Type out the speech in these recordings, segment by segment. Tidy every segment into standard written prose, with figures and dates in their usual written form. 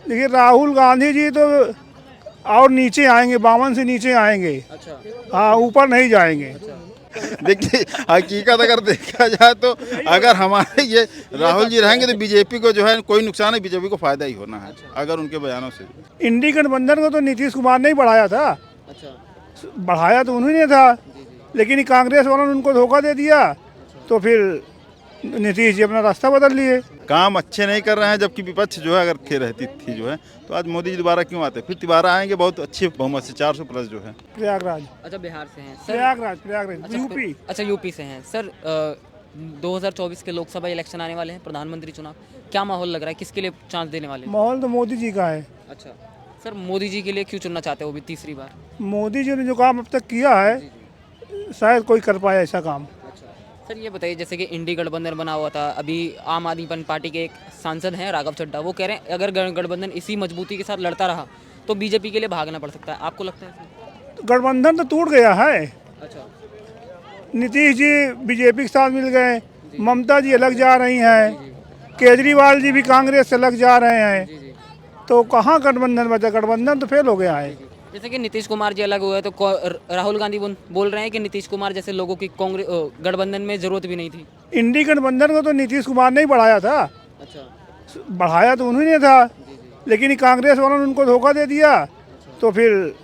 देखिए राहुल गांधी जी तो और नीचे आएंगे, 52 से नीचे आएंगे। अच्छा। हाँ, ऊपर नहीं जाएंगे। देखिए हकीकत अगर देखा जाए तो अगर हमारे ये राहुल जी रहेंगे तो बीजेपी को जो है कोई नुकसान है, बीजेपी को फायदा ही होना है अगर उनके बयानों से। इंडी गठबंधन को तो नीतीश कुमार ने ही बढ़ाया था। अच्छा। बढ़ाया तो उन्होंने था, लेकिन कांग्रेस वालों ने उनको धोखा दे दिया, तो फिर नीतीश जी अपना रास्ता बदल लिए। काम अच्छे नहीं कर रहे हैं, जबकि विपक्ष जो है अगर थे रहती थी जो है तो आज मोदी जी दोबारा क्यों आते, फिर दोबारा आएंगे बहुत अच्छे बहुमत से 400 प्लस जो है। प्रयागराज, अच्छा, बिहार से हैं सर। प्रयागराज अच्छा, यूपी। अच्छा, यूपी से हैं सर। 2024 के लोकसभा इलेक्शन आने वाले हैं, प्रधानमंत्री चुनाव, क्या माहौल लग रहा है, किसके लिए चांस देने वाले हैं? माहौल तो मोदी जी का है। अच्छा सर, मोदी जी के लिए क्यों चुनना चाहते हो भी तीसरी बार? मोदी जी ने जो काम अब तक किया है, शायद कोई कर पाए ऐसा काम। अच्छा सर, ये बताइए जैसे कि इंडी गठबंधन बना हुआ था, अभी आम आदमी पार्टी के एक सांसद हैं राघव चड्ढा, वो कह रहे हैं अगर गठबंधन इसी मजबूती के साथ लड़ता रहा तो बीजेपी के लिए भागना पड़ सकता है, आपको लगता है ऐसा? गठबंधन तो टूट गया है। अच्छा। नीतीश जी बीजेपी के साथ मिल गए, ममता जी अलग जा रही हैं, केजरीवाल जी भी कांग्रेस से अलग जा रहे हैं, जी जी। तो कहाँ गठबंधन बचा? गठबंधन तो फेल हो गया है। जैसे कि नीतीश कुमार जी अलग हुए तो राहुल गांधी बोल रहे हैं कि नीतीश कुमार जैसे लोगों की कांग्रेस गठबंधन में जरूरत भी नहीं थी। इंडी गठबंधन को तो नीतीश कुमार ने ही बढ़ाया था। अच्छा। बढ़ाया तो उन्होंने था, लेकिन कांग्रेस वालों ने उनको धोखा दे दिया, तो फिर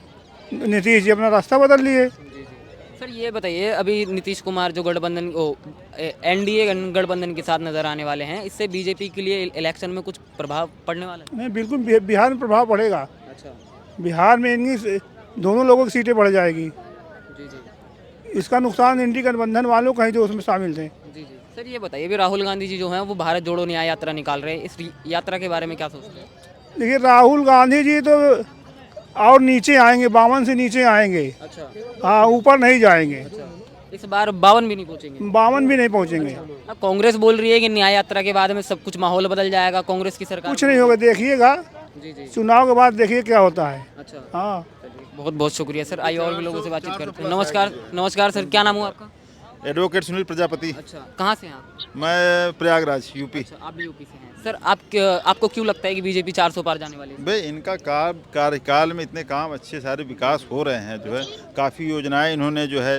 नीतीश जी अपना रास्ता बदल लिए। सर ये बताइए, अभी नीतीश कुमार जो गठबंधन एनडीए गठबंधन के साथ नजर आने वाले हैं, इससे बीजेपी के लिए इलेक्शन में कुछ प्रभाव पड़ने वाला है? नहीं, बिल्कुल बिहार में प्रभाव पड़ेगा। अच्छा। बिहार में इनकी दोनों लोगों की सीटें बढ़ जाएगी। जी जी। इसका नुकसान इंडी गठबंधन वालों का ही जो उसमें शामिल थे। जी जी। सर ये बताइए, अभी राहुल गांधी जी जो हैं वो भारत जोड़ो न्याय यात्रा निकाल रहे हैं, इस यात्रा के बारे में क्या सोचते हैं? देखिए राहुल गांधी जी तो और नीचे आएंगे, 52 से नीचे आएंगे। अच्छा। हाँ, ऊपर नहीं जाएंगे। अच्छा, इस बार 52 भी नहीं पहुंचेंगे? 52 भी नहीं पहुंचेंगे। अब कांग्रेस बोल रही है कि न्याय यात्रा के बाद में सब कुछ माहौल बदल जाएगा, कांग्रेस की सरकार। कुछ नहीं होगा, देखिएगा जी जी। चुनाव के बाद, देखिए क्या होता है। अच्छा। हाँ, बहुत बहुत शुक्रिया सर, आइए और भी लोगों से बातचीत करते हैं। नमस्कार। नमस्कार सर, क्या नाम हुआ आपका? एडवोकेट सुनील प्रजापति। अच्छा, कहाँ से हैं आप? मैं प्रयागराज यूपी। अच्छा, आप भी यूपी से हैं सर। आपको क्यों लगता है कि बीजेपी 400 पार जाने वाली है? भाई इनका कार्यकाल में इतने काम अच्छे सारे विकास हो रहे हैं, जो है काफ़ी योजनाएं इन्होंने जो है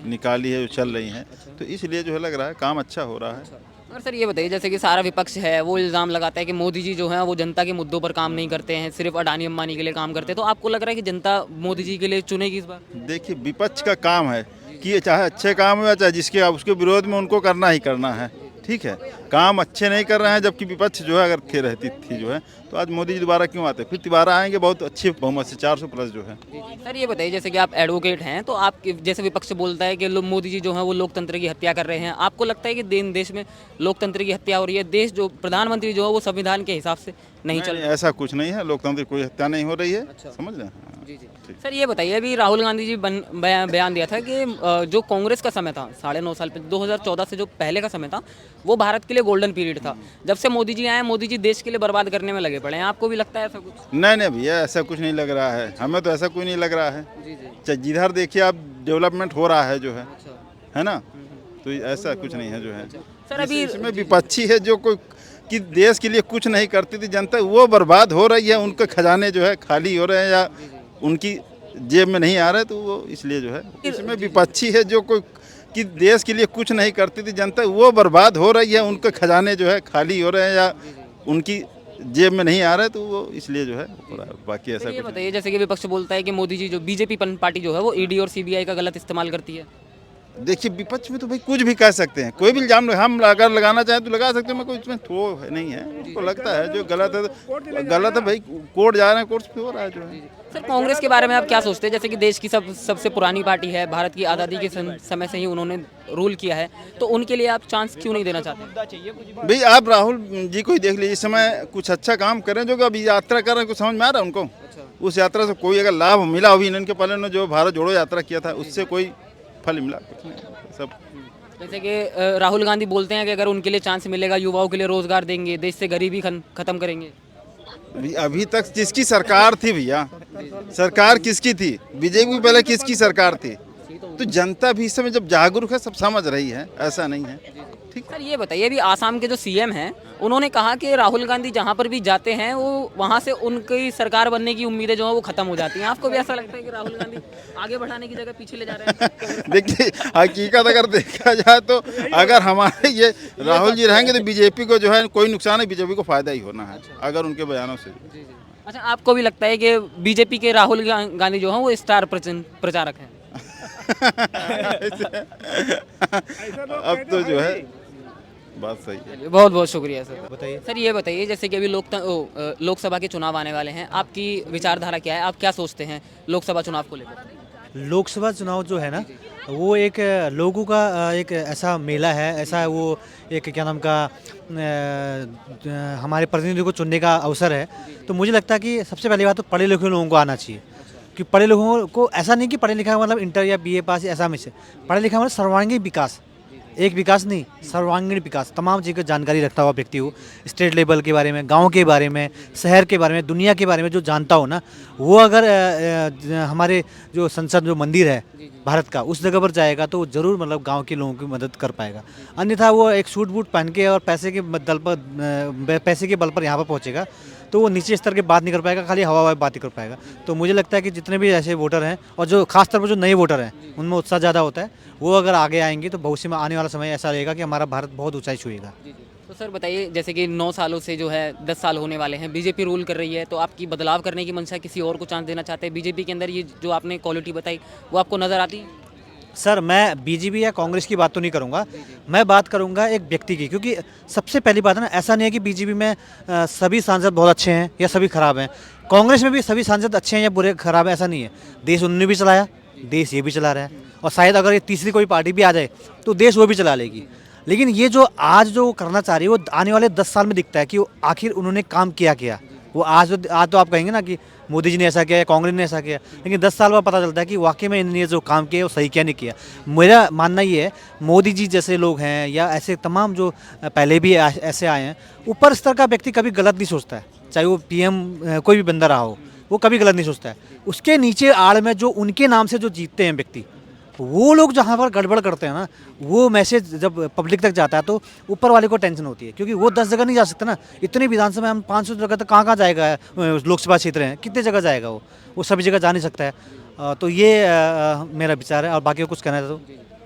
निकाली है, जो चल रही हैं। तो इसलिए जो है लग रहा है काम अच्छा हो रहा है। और सर ये बताइए, जैसे कि सारा विपक्ष है वो इल्ज़ाम लगाता है कि मोदी जी जो हैं वो जनता के मुद्दों पर काम नहीं करते हैं, सिर्फ अडानी अंबानी के लिए काम करते हैं, तो आपको लग रहा है कि जनता मोदी जी के लिए चुनेगी इस बार? देखिए विपक्ष का काम है कि ये चाहे अच्छे काम हो या चाहे जिसके उसके विरोध में उनको करना ही करना है, ठीक है। काम अच्छे नहीं कर रहे हैं, जबकि विपक्ष जो है अगर थे रहती थी जो है तो आज मोदी जी दोबारा क्यों आते, फिर दोबारा आएंगे बहुत अच्छे बहुमत से 400 प्लस जो है। सर ये बताइए, जैसे कि आप एडवोकेट हैं, तो आप जैसे विपक्ष बोलता है कि मोदी जी जो हैं वो लोकतंत्र की हत्या कर रहे हैं, आपको लगता है कि देश में लोकतंत्र की हत्या हो रही है? देश जो प्रधानमंत्री जो है वो संविधान के हिसाब से नहीं चल रहा? ऐसा कुछ नहीं है, लोकतंत्र की कोई हत्या नहीं हो रही है। अच्छा। समझ रहे हैं? जी जी। सर ये बताइए, अभी राहुल गांधी जी बयान दिया था कि जो कांग्रेस का समय था 9.5 साल पहले, 2014 से जो पहले का समय था वो भारत के लिए गोल्डन पीरियड था। जब से मोदी जी आए, मोदी जी देश के लिए बर्बाद करने में लगे पड़े हैं, आपको भी लगता है ऐसा कुछ? नहीं नहीं भैया, ऐसा कुछ नहीं लग रहा है, हमें तो ऐसा कोई नहीं लग रहा है। जी जी। जिधर देखिए आप डेवलपमेंट हो रहा है जो है, अच्छा। है ना, तो ऐसा कुछ नहीं है जो है। सर अभी इसमें विपक्षी है जो कोई कि देश के लिए कुछ नहीं करती थी जनता, वो बर्बाद हो रही है, उनके खजाने जो है खाली हो रहे हैं या उनकी जेब में नहीं आ रहे, तो वो इसलिए जो है। इसमें विपक्षी है जो कोई कि देश के लिए कुछ नहीं करती थी जनता, वो बर्बाद हो रही है, उनके खजाने जो है खाली हो रहे हैं या उनकी जेब में नहीं आ रहे, तो वो इसलिए जो है हो रहा है। बाकी ऐसा ये कुछ बताइए, जैसे कि विपक्ष बोलता है कि मोदी जी जो बीजेपी पार्टी जो है वो ईडी और सीबीआई का गलत इस्तेमाल करती है। देखिए विपक्ष में तो भाई कुछ भी कह सकते हैं, कोई भी इल्जाम हम अगर लगाना चाहें तो लगा सकते हैं, मैं कोई इसमें नहीं है। उनको लगता है जो गलत है तो गलत है भाई, कोर्ट जा रहे हैं, कोर्ट पे हो रहा है जो है। सर कांग्रेस के बारे में आप क्या सोचते हैं? जैसे कि देश की सबसे पुरानी पार्टी है, भारत की आज़ादी के समय से ही उन्होंने रूल किया है, तो उनके लिए आप चांस क्यों नहीं देना चाहते? भाई आप राहुल जी को ही देख लीजिए, इस समय कुछ अच्छा काम करें जो अभी यात्रा कर रहे हैं, कुछ समझ में आ रहा है उनको? उस यात्रा से कोई अगर लाभ मिला अभी इनके पहले ने जो भारत जोड़ो यात्रा किया था उससे कोई फल मिला कुछ नहीं सब। जैसे कि राहुल गांधी बोलते हैं कि अगर उनके लिए चांस मिलेगा युवाओं के लिए रोजगार देंगे, देश से गरीबी खत्म करेंगे। अभी तक जिसकी सरकार थी भैया, सरकार किसकी थी? बीजेपी पहले किसकी सरकार थी? तो जनता भी इस समय जब जागरूक है, सब समझ रही है, ऐसा नहीं है। ठीक। सर ये बताइए, अभी आसाम के जो सीएम हैं उन्होंने कहा कि राहुल गांधी जहाँ पर भी जाते हैं वो वहाँ से उनकी सरकार बनने की उम्मीदें जो है वो खत्म हो जाती हैं। आपको भी ऐसा लगता है कि राहुल गांधी आगे बढ़ाने की जगह पीछे ले जा रहे हैं? देखिए, हकीकत अगर देखा जाए तो अगर हमारे ये राहुल जी रहेंगे तो बीजेपी को जो है कोई नुकसान है, बीजेपी को फायदा ही होना है अगर उनके बयानों से। अच्छा, आपको भी लगता है कि बीजेपी के राहुल गांधी जो हैं वो स्टार प्रचारक हैं? अब तो जो है बात सही है। बहुत बहुत शुक्रिया सर। बताइए। सर ये बताइए, जैसे कि अभी लोकसभा के चुनाव आने वाले हैं, आपकी विचारधारा क्या है? आप क्या सोचते हैं लोकसभा चुनाव को लेकर? लोकसभा चुनाव जो है ना, वो एक लोगों का एक ऐसा मेला है, ऐसा वो एक क्या नाम का हमारे प्रतिनिधि को चुनने का अवसर है। तो मुझे लगता है कि सबसे पहली बात तो पढ़े लिखे लोगों को आना चाहिए, कि पढ़े लोगों को ऐसा नहीं कि पढ़े लिखा मतलब इंटर या बीए पास ऐसा में से, पढ़े लिखा मतलब सर्वांगीण विकास, एक विकास नहीं सर्वांगीण विकास, तमाम चीज़ की जानकारी रखता हुआ व्यक्ति हो, स्टेट लेवल के बारे में, गांव के बारे में, शहर के बारे में, दुनिया के बारे में जो जानता हो ना, वो अगर हमारे जो संसद जो मंदिर है भारत का उस जगह पर जाएगा तो ज़रूर मतलब गांव के लोगों की मदद कर पाएगा। अन्यथा वो एक सूट बूट पहन के और पैसे के बल पर यहाँ पर पहुँचेगा तो वो नीचे स्तर की बात नहीं कर पाएगा, खाली हवा बात ही कर पाएगा। तो मुझे लगता है कि जितने भी ऐसे वोटर हैं और जो खासतौर पर जो नए वोटर हैं उनमें उत्साह ज़्यादा होता है, वो अगर आगे आएंगे तो भविष्य में आने वाला समय ऐसा रहेगा कि हमारा भारत बहुत ऊंचाई छुएगा। तो सर बताइए, जैसे कि 9 सालों से जो है 10 साल होने वाले हैं, बीजेपी रूल कर रही है, तो आपकी बदलाव करने की मंशा, किसी और को चांस देना चाहते हैं? बीजेपी के अंदर ये जो आपने क्वालिटी बताई वो आपको नज़र आती है? सर मैं बीजेपी या कांग्रेस की बात तो नहीं करूंगा, मैं बात करूंगा एक व्यक्ति की, क्योंकि सबसे पहली बात है ना, ऐसा नहीं है कि बीजेपी में सभी सांसद बहुत अच्छे हैं या सभी खराब हैं, कांग्रेस में भी सभी सांसद अच्छे हैं या बुरे खराब हैं, ऐसा नहीं है। देश उन्होंने भी चलाया, देश ये भी चला रहा है, और शायद अगर ये तीसरी कोई पार्टी भी आ जाए तो देश वो भी चला लेगी। लेकिन ये जो आज जो करना चाह रही है वो आने वाले 10 साल में दिखता है कि वो आखिर उन्होंने काम किया। वो आज तो आप कहेंगे ना कि मोदी जी ने ऐसा किया या कांग्रेस ने ऐसा किया, लेकिन 10 साल बाद पता चलता है कि वाकई में इन्होंने जो काम किया वो सही किया नहीं किया। मेरा मानना ये है, मोदी जी जैसे लोग हैं या ऐसे तमाम जो पहले भी ऐसे आए हैं, ऊपर स्तर का व्यक्ति कभी गलत नहीं सोचता है, चाहे वो पीएम कोई भी बंदा रहा हो, वो कभी गलत नहीं सोचता है। उसके नीचे आड़ में जो उनके नाम से जो जीतते हैं व्यक्ति, वो लोग जहाँ पर गड़बड़ करते हैं ना, वो मैसेज जब पब्लिक तक जाता है तो ऊपर वाले को टेंशन होती है, क्योंकि वो 10 जगह नहीं जा सकता ना। इतनी विधानसभा हम 500 जगह तक कहाँ जाएगा, लोकसभा क्षेत्र हैं कितने जगह जाएगा, वो सभी जगह जा नहीं सकता है। तो ये मेरा विचार है, और बाकी कुछ कहना है तो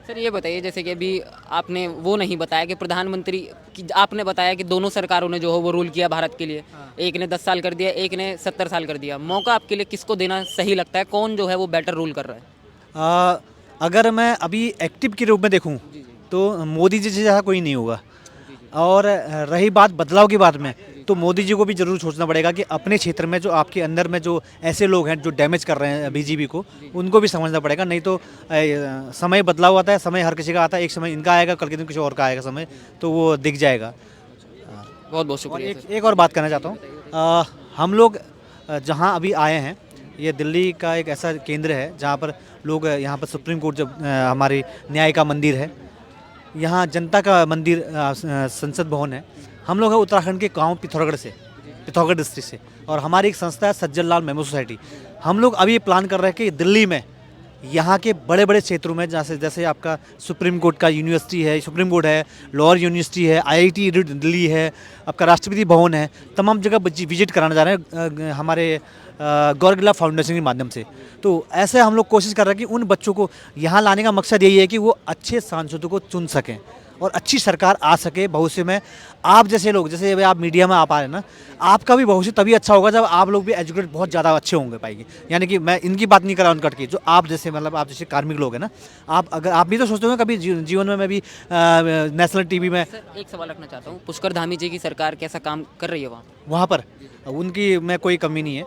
सर ये बताइए, जैसे कि अभी आपने वो नहीं बताया कि प्रधानमंत्री की, आपने बताया कि दोनों सरकारों ने जो है वो रूल किया भारत के लिए, एक ने 10 साल कर दिया, एक ने 70 साल कर दिया। मौका आपके लिए किसको देना सही लगता है? कौन जो है वो बेटर रूल कर रहा है? अगर मैं अभी एक्टिव के रूप में देखूं तो मोदी जी जैसा कोई नहीं होगा। और रही बात बदलाव की बात में, तो मोदी जी को भी जरूर सोचना पड़ेगा कि अपने क्षेत्र में जो आपके अंदर में जो ऐसे लोग हैं जो डैमेज कर रहे हैं बीजेपी को, उनको भी समझना पड़ेगा। नहीं तो समय बदलाव आता है, समय हर किसी का आता है, एक समय इनका आएगा, कल के दिन किसी और का आएगा समय, तो वो दिख जाएगा। बहुत बहुत शुक्रिया। एक और बात कहना चाहता हूँ, हम लोग जहाँ अभी आए हैं, ये दिल्ली का एक ऐसा केंद्र है जहाँ पर लोग, यहाँ पर सुप्रीम कोर्ट जब हमारे न्याय का मंदिर है, यहाँ जनता का मंदिर संसद भवन है। हम लोग हैं उत्तराखंड के गांव पिथौरागढ़ डिस्ट्रिक्ट से, और हमारी एक संस्था है सज्जन लाल मेमो सोसाइटी। हम लोग अभी प्लान कर रहे हैं कि दिल्ली में यहाँ के बड़े बड़े क्षेत्रों में, जैसे आपका सुप्रीम कोर्ट का यूनिवर्सिटी है, सुप्रीम कोर्ट है, लॉयर यूनिवर्सिटी है, IIT दिल्ली है, आपका राष्ट्रपति भवन है, तमाम जगह विजिट कराना जा रहे हैं हमारे गौरगिला फाउंडेशन के माध्यम से। तो ऐसे हम लोग कोशिश कर रहे हैं कि उन बच्चों को यहाँ लाने का मकसद यही है कि वो अच्छे सांसदों को चुन सकें और अच्छी सरकार आ सके भविष्य में। आप जैसे लोग, जैसे आप मीडिया में आप आ रहे हैं ना, आपका भी भविष्य तभी अच्छा होगा जब आप लोग भी एजुकेटेड बहुत ज़्यादा अच्छे होंगे पाएंगे। यानी कि मैं इनकी बात नहीं कर रहा उनकट की, जो आप जैसे मतलब आप जैसे कार्मिक लोग हैं ना, आप भी तो सोचते होंगे कभी जीवन में मैं भी नेशनल टीवी में। सर एक सवाल रखना चाहता हूँ, पुष्कर धामी जी की सरकार कैसा काम कर रही है वहाँ पर? उनकी में कोई कमी नहीं है,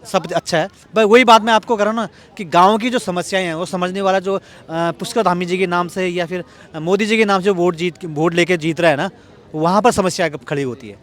सब अच्छा है। भाई वही बात मैं आपको कर रहा हूँ ना कि गांव की जो समस्याएं हैं वो समझने वाला जो पुष्कर धामी जी के नाम से या फिर मोदी जी के नाम से वोट लेके जीत रहा है ना, वहाँ पर समस्या खड़ी होती है।